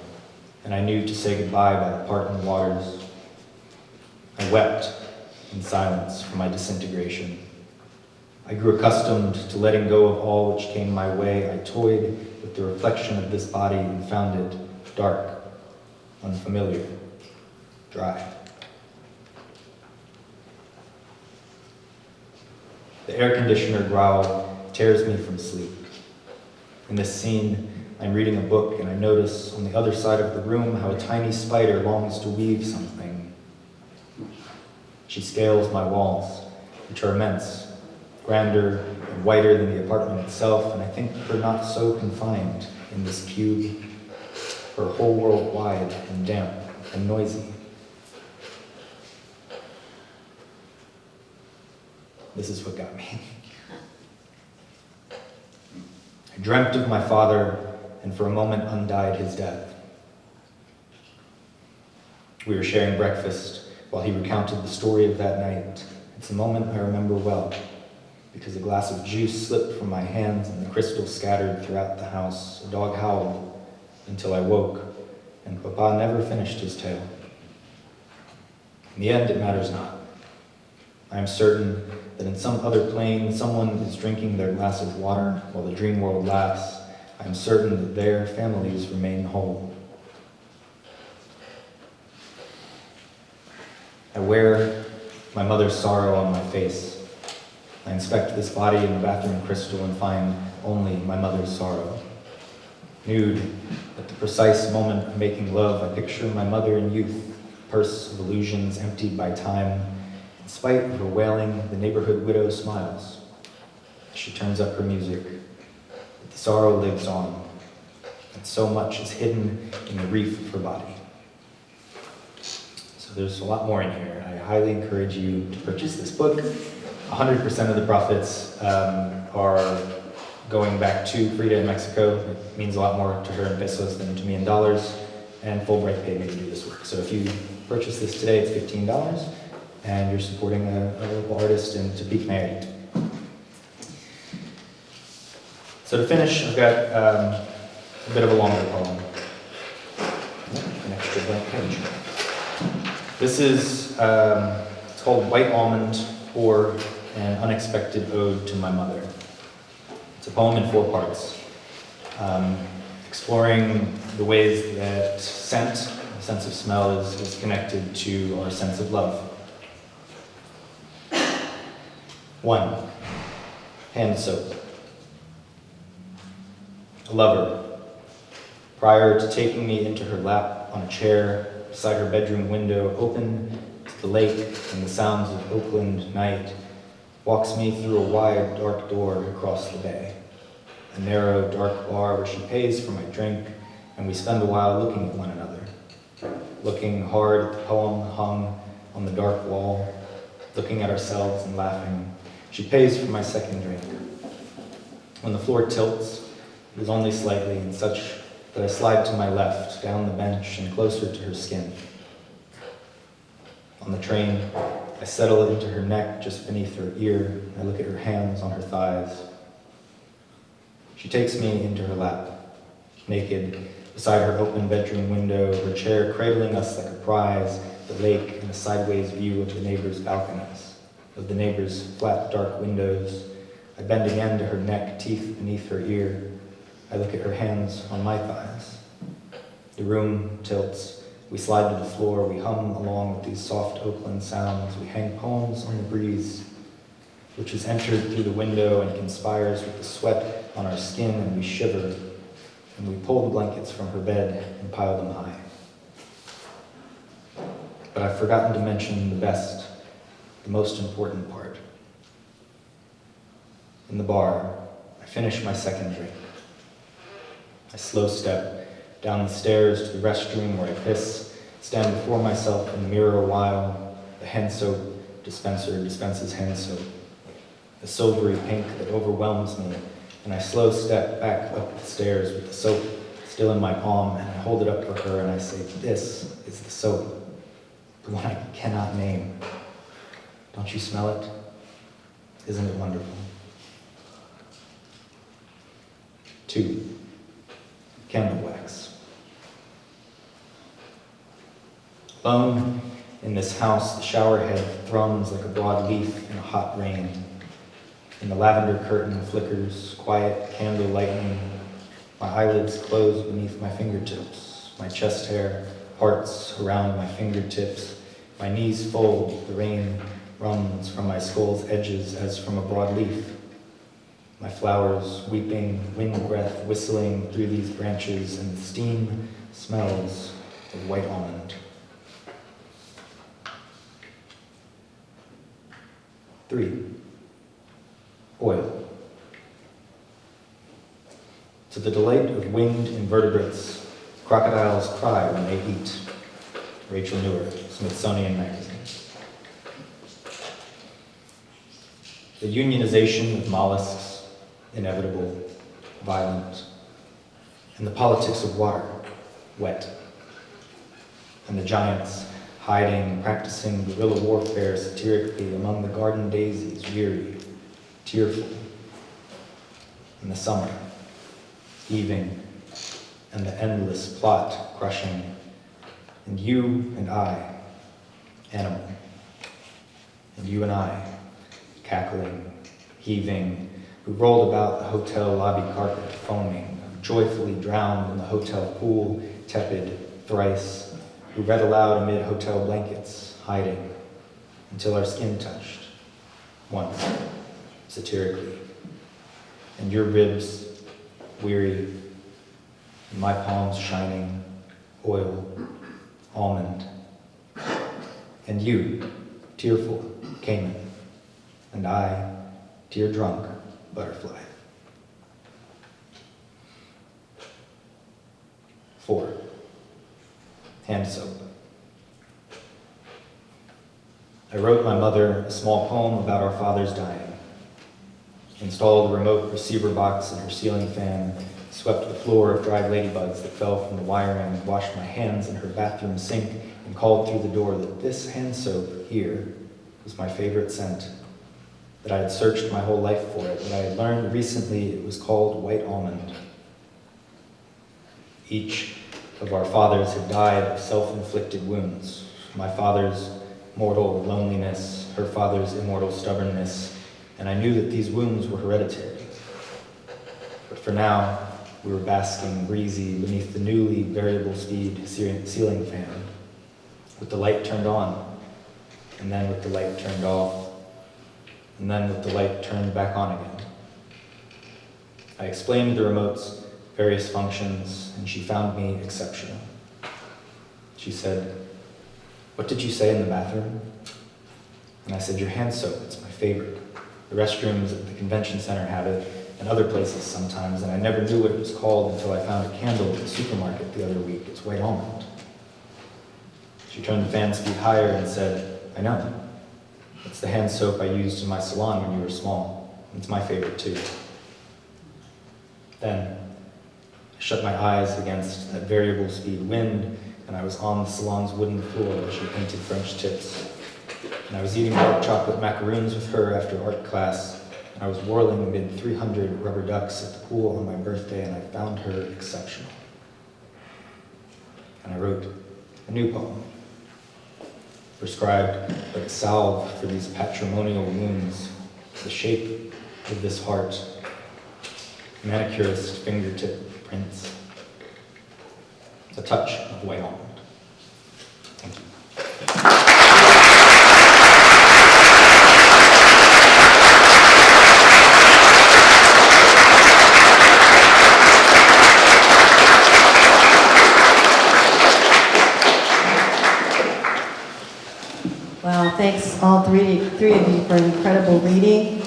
and I knew to say goodbye by the parting waters. I wept in silence for my disintegration. I grew accustomed to letting go of all which came my way. I toyed with the reflection of this body and found it dark, unfamiliar, dry. The air conditioner growl tears me from sleep. In this scene, I'm reading a book and I notice on the other side of the room how a tiny spider longs to weave something. She scales my walls, which are immense, grander and whiter than the apartment itself, and I think her not so confined in this cube, her whole world wide and damp and noisy. This is what got me. I dreamt of my father and for a moment undied his death. We were sharing breakfast while he recounted the story of that night. It's a moment I remember well, because a glass of juice slipped from my hands and the crystal scattered throughout the house. A dog howled until I woke, and Papa never finished his tale. In the end, it matters not. I am certain that in some other plane, someone is drinking their glass of water while the dream world laughs. I am certain that their families remain whole. I wear my mother's sorrow on my face. I inspect this body in the bathroom crystal and find only my mother's sorrow. Nude, at the precise moment of making love, I picture my mother in youth, purse of illusions emptied by time. In spite of her wailing, the neighborhood widow smiles. She turns up her music. The The sorrow lives on, and so much is hidden in the reef of her body. So there's a lot more in here. I highly encourage you to purchase this book. 100% of the profits are going back to Frida in Mexico. It means a lot more to her in pesos than to me in dollars, and Fulbright paid me to do this work. So if you purchase this today, it's $15, and you're supporting a local artist in Tepic Nayarit. So to finish, I've got a bit of a longer poem. An extra blank page. This is, it's called White Almond, or An Unexpected Ode to My Mother. It's a poem in 4 parts, exploring the ways that scent, the sense of smell, is connected to our sense of love. 1. Hand soap. A lover, prior to taking me into her lap on a chair beside her bedroom window open to the lake and the sounds of Oakland night, walks me through a wide, dark door across the bay. A narrow, dark bar where she pays for my drink, and we spend a while looking at one another. Looking hard at the poem hung on the dark wall, looking at ourselves and laughing. She pays for my second drink. When the floor tilts, it is only slightly, and such that I slide to my left, down the bench and closer to her skin. On the train, I settle into her neck just beneath her ear. I look at her hands on her thighs. She takes me into her lap, naked, beside her open bedroom window, her chair cradling us like a prize, the lake and a sideways view of the neighbors' balconies, of the neighbors' flat, dark windows. I bend again to her neck, teeth beneath her ear. I look at her hands on my thighs. The room tilts. We slide to the floor. We hum along with these soft Oakland sounds. We hang poems on the breeze, which has entered through the window and conspires with the sweat on our skin, and we shiver. And we pull the blankets from her bed and pile them high. But I've forgotten to mention the best, the most important part. In the bar, I finish my second drink. I slow step down the stairs to the restroom where I piss, stand before myself in the mirror a while. The hand soap dispenser dispenses hand soap, the silvery pink that overwhelms me, and I slow step back up the stairs with the soap still in my palm, and I hold it up for her and I say, "This is the soap, the one I cannot name. Don't you smell it? Isn't it wonderful?" 2. Candle wax. Alone in this house, the shower head thrums like a broad leaf in a hot rain. And the lavender curtain flickers, quiet candle lightning. My eyelids close beneath my fingertips. My chest hair parts around my fingertips. My knees fold. The rain runs from my skull's edges as from a broad leaf. My flowers weeping, wind breath whistling through these branches, and the steam smells of white almond. 3. Oil. To the delight of winged invertebrates, crocodiles cry when they eat. Rachel Newer, Smithsonian Magazine. The unionization of mollusks, inevitable, violent, and the politics of water, wet, and the giants hiding, practicing guerrilla warfare satirically among the garden daisies, weary, tearful, and the summer, heaving, and the endless plot crushing, and you and I, animal, and you and I, cackling, heaving, who rolled about the hotel lobby carpet, foaming, joyfully drowned in the hotel pool, tepid, thrice, who read aloud amid hotel blankets, hiding, until our skin touched, once, satirically, and your ribs, weary, and my palms shining, oil, almond, and you, tearful, Cayman, and I, tear-drunk, butterfly. hand soap. I wrote my mother a small poem about our father's dying, installed a remote receiver box in her ceiling fan, swept the floor of dried ladybugs that fell from the wiring, washed my hands in her bathroom sink, and called through the door that this hand soap here was my favorite scent, that I had searched my whole life for it, that I had learned recently it was called white almond. Each of our fathers had died of self-inflicted wounds. My father's mortal loneliness, her father's immortal stubbornness, and I knew that these wounds were hereditary. But for now, we were basking breezy beneath the newly variable speed ceiling fan, with the light turned on, and then with the light turned off, and then with the light turned back on again. I explained the remote's various functions, and she found me exceptional. She said, "What did you say in the bathroom?" And I said, "Your hand soap, it's my favorite. The restrooms at the convention center have it, and other places sometimes, and I never knew what it was called until I found a candle at the supermarket the other week. It's white almond." She turned the fan speed higher and said, "I know. It's the hand soap I used in my salon when you were small. It's my favorite too." Then, I shut my eyes against that variable speed wind, and I was on the salon's wooden floor where she painted French tips. And I was eating dark chocolate macaroons with her after art class, and I was whirling amid 300 rubber ducks at the pool on my birthday, and I found her exceptional. And I wrote a new poem, prescribed like a salve for these patrimonial wounds, the shape of this heart, manicurist fingertip prints, a touch of white almond. Thank you.
Wow, thanks all three of you for an incredible reading.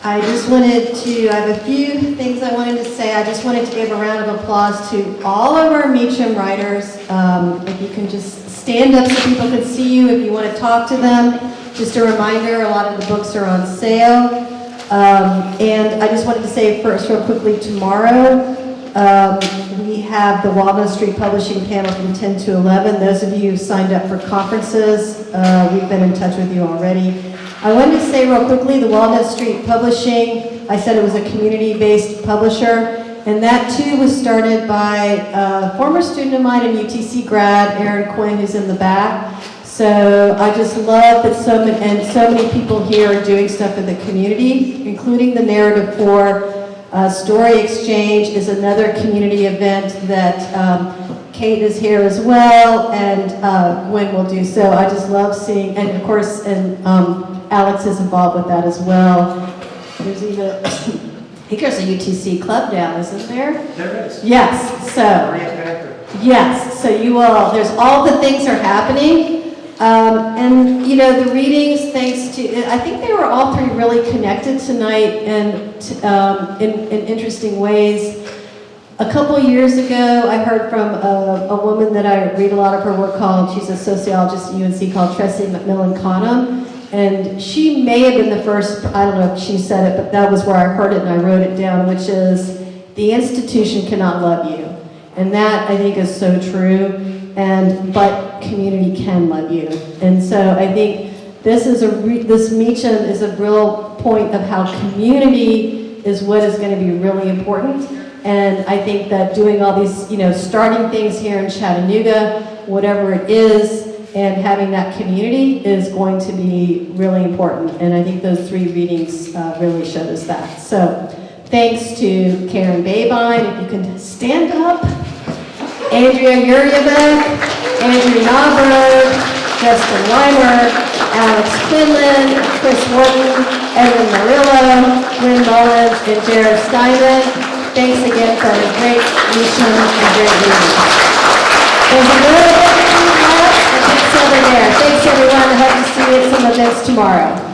I just wanted to, I have a few things I wanted to say. I just wanted to give a round of applause to all of our Meacham writers. If you can just stand up so people can see you if you want to talk to them. Just a reminder, a lot of the books are on sale. And I just wanted to say first real quickly, tomorrow we have the Walnut Street Publishing panel from 10 to 11. Those of you who signed up for conferences, we've been in touch with you already. I wanted to say real quickly, the Walnut Street Publishing, I said it was a community-based publisher, and that too was started by a former student of mine, a UTC grad, Erin Quinn, who's in the back. So I just love that so many people here are doing stuff in the community, including the Narrative 4 Story Exchange is another community event that Kate is here as well, and Gwen will do. So I just love seeing, and of course, Alex is involved with that as well. There's even, I think there's a UTC club down, isn't there?
There is.
Yes, so, yes, so you all, there's all the things are happening. And, you know, the readings, thanks to, I think they were all three really connected tonight and in interesting ways. A couple years ago, I heard from a woman that I read a lot of her work called, she's a sociologist at UNC, called Tressie McMillan Connum. And she may have been the first, I don't know if she said it, but that was where I heard it and I wrote it down, which is, the institution cannot love you. And that, I think, is so true. But community can love you. And so I think this Meacham is a real point of how community is what is going to be really important. And I think that doing all these, you know, starting things here in Chattanooga, whatever it is, and having that community is going to be really important. And I think those three readings really showed us that. So thanks to Karen Babine, if you can stand up, Andrea Yurjevich, Andrew Nauberg, Justin Weimer, Alex Quinlan, Chris Wharton, Evan Murillo, Lynn Mullins, and Jared Steinman. Thanks again for a great Meacham and great reading. There's a little bit of left, and it's over there. Thanks everyone. I hope to see you at some events tomorrow.